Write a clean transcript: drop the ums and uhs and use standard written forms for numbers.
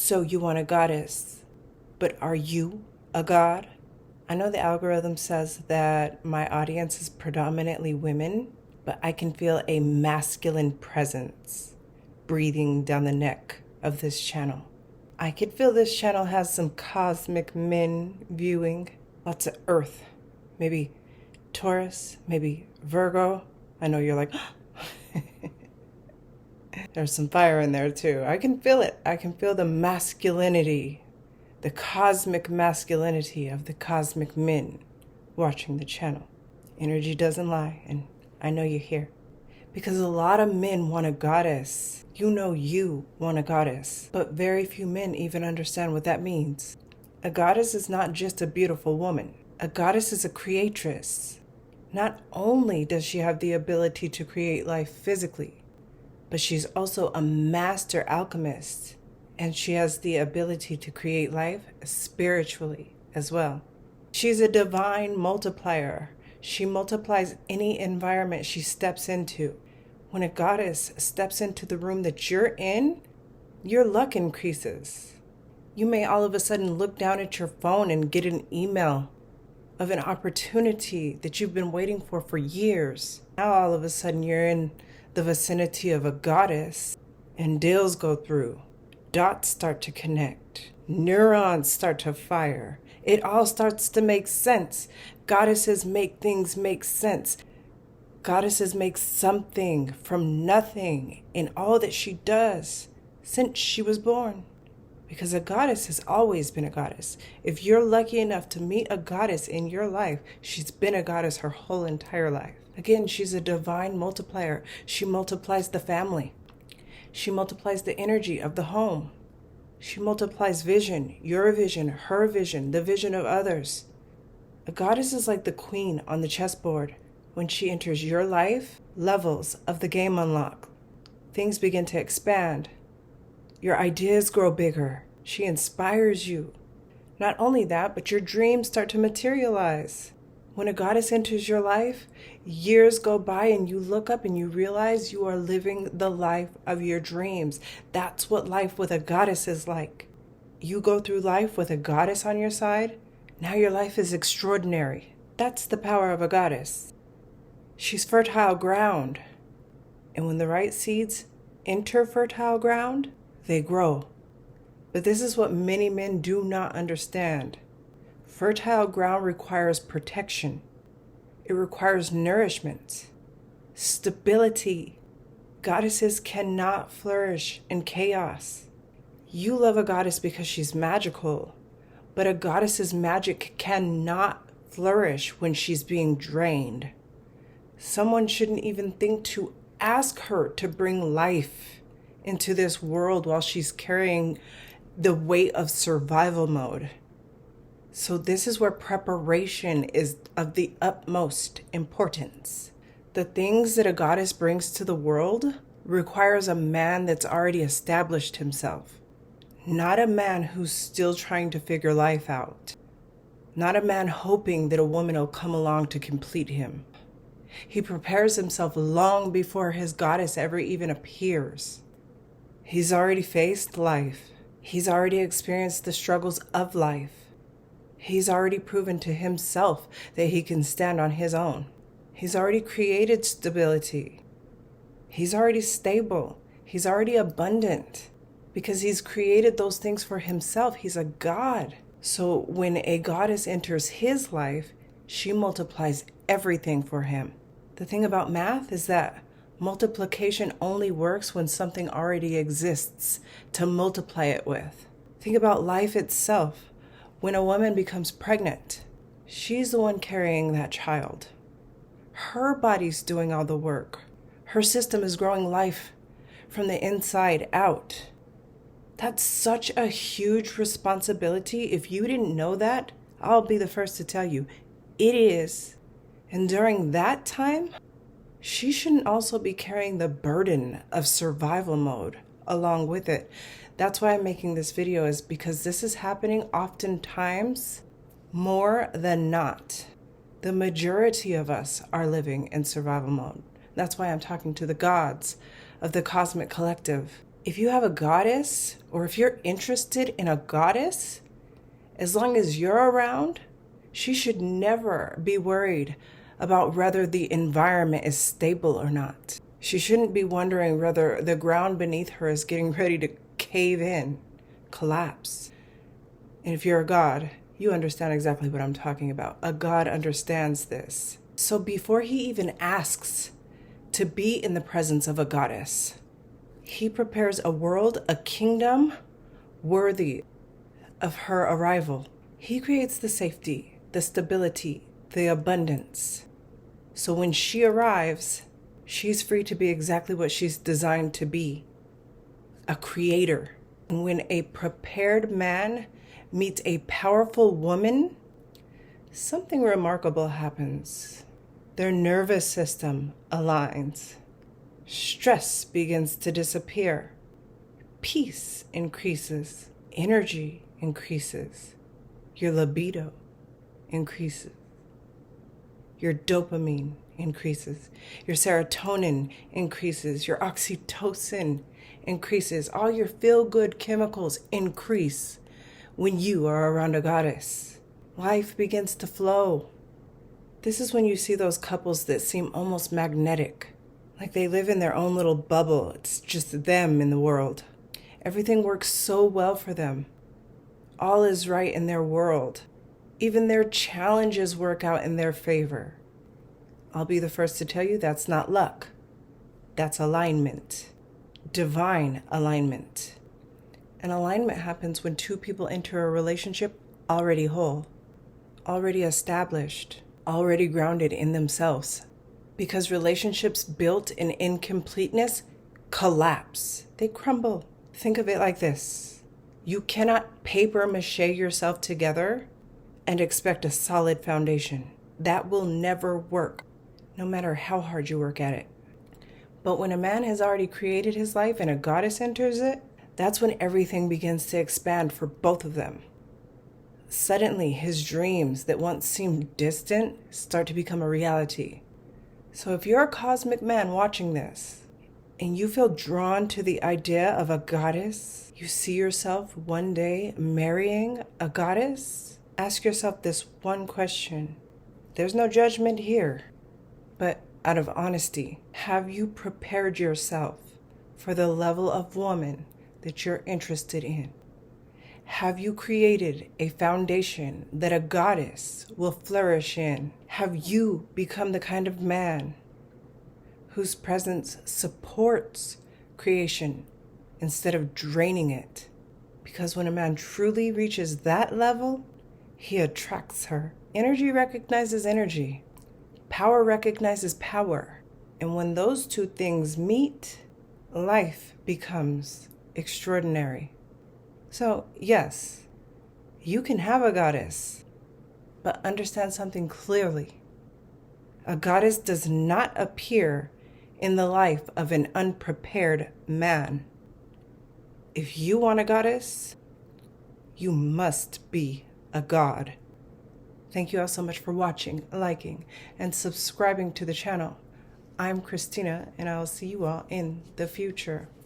So you want a goddess, but are you a god? I know the algorithm says that my audience is predominantly women, but I can feel a masculine presence breathing down the neck of this channel. I can feel this channel has some cosmic men viewing, lots of earth, maybe Taurus, maybe Virgo. I know you're like, there's some fire in there too. I can feel it. I can feel the masculinity, the cosmic masculinity of the cosmic men watching the channel. Energy doesn't lie, and I know you're here. Because a lot of men want a goddess. You know you want a goddess, but very few men even understand what that means. A goddess is not just a beautiful woman. A goddess is a creatress. Not only does she have the ability to create life physically, but she's also a master alchemist, and she has the ability to create life spiritually as well. She's a divine multiplier. She multiplies any environment she steps into. When a goddess steps into the room that you're in, your luck increases. You may all of a sudden look down at your phone and get an email of an opportunity that you've been waiting for years. Now all of a sudden you're in the vicinity of a goddess, and deals go through. Dots start to connect. Neurons start to fire. It all starts to make sense. Goddesses make things make sense. Goddesses make something from nothing in all that she does since she was born. Because a goddess has always been a goddess. If you're lucky enough to meet a goddess in your life, she's been a goddess her whole entire life. Again, she's a divine multiplier. She multiplies the family. She multiplies the energy of the home. She multiplies vision, your vision, her vision, the vision of others. A goddess is like the queen on the chessboard. When she enters your life, levels of the game unlock. Things begin to expand. Your ideas grow bigger. She inspires you. Not only that, but your dreams start to materialize. When a goddess enters your life, years go by and you look up and you realize you are living the life of your dreams. That's what life with a goddess is like. You go through life with a goddess on your side, now your life is extraordinary. That's the power of a goddess. She's fertile ground. And when the right seeds enter fertile ground, they grow. But this is what many men do not understand. Fertile ground requires protection. It requires nourishment, stability. Goddesses cannot flourish in chaos. You love a goddess because she's magical, but a goddess's magic cannot flourish when she's being drained. Someone shouldn't even think to ask her to bring life into this world while she's carrying the weight of survival mode. So this is where preparation is of the utmost importance. The things that a goddess brings to the world requires a man that's already established himself. Not a man who's still trying to figure life out. Not a man hoping that a woman will come along to complete him. He prepares himself long before his goddess ever even appears. He's already faced life. He's already experienced the struggles of life. He's already proven to himself that he can stand on his own. He's already created stability. He's already stable. He's already abundant because he's created those things for himself. He's a god. So when a goddess enters his life, she multiplies everything for him. The thing about math is that multiplication only works when something already exists to multiply it with. Think about life itself. When a woman becomes pregnant, she's the one carrying that child. Her body's doing all the work. Her system is growing life from the inside out. That's such a huge responsibility. If you didn't know that, I'll be the first to tell you. It is. And during that time, she shouldn't also be carrying the burden of survival mode along with it. That's why I'm making this video, is because this is happening oftentimes more than not. The majority of us are living in survival mode. That's why I'm talking to the gods of the cosmic collective. If you have a goddess, or if you're interested in a goddess, as long as you're around, she should never be worried about whether the environment is stable or not. She shouldn't be wondering whether the ground beneath her is getting ready to cave in, collapse. And if you're a god, you understand exactly what I'm talking about. A god understands this. So before he even asks to be in the presence of a goddess, he prepares a world, a kingdom worthy of her arrival. He creates the safety, the stability, the abundance. So when she arrives, she's free to be exactly what she's designed to be, a creator. And when a prepared man meets a powerful woman, something remarkable happens. Their nervous system aligns. Stress begins to disappear. Peace increases. Energy increases. Your libido increases. Your dopamine increases. Your serotonin increases. Your oxytocin increases. All your feel-good chemicals increase when you are around a goddess. Life begins to flow. This is when you see those couples that seem almost magnetic, like they live in their own little bubble. It's just them in the world. Everything works so well for them. All is right in their world. Even their challenges work out in their favor. I'll be the first to tell you that's not luck. That's alignment. Divine alignment. And alignment happens when two people enter a relationship already whole, already established, already grounded in themselves. Because relationships built in incompleteness collapse. They crumble. Think of it like this. You cannot paper mache yourself together and expect a solid foundation. That will never work, no matter how hard you work at it. But when a man has already created his life and a goddess enters it, that's when everything begins to expand for both of them. Suddenly, his dreams that once seemed distant start to become a reality. So if you're a cosmic man watching this, and you feel drawn to the idea of a goddess, you see yourself one day marrying a goddess, ask yourself this one question. There's no judgment here, but out of honesty, have you prepared yourself for the level of woman that you're interested in? Have you created a foundation that a goddess will flourish in? Have you become the kind of man whose presence supports creation instead of draining it? Because when a man truly reaches that level, he attracts her. Energy recognizes energy. Power recognizes power. And when those two things meet, life becomes extraordinary. So, yes, you can have a goddess, but understand something clearly. A goddess does not appear in the life of an unprepared man. If you want a goddess, you must be a god. Thank you all so much for watching, liking, and subscribing to the channel. I'm Christina, and I'll see you all in the future.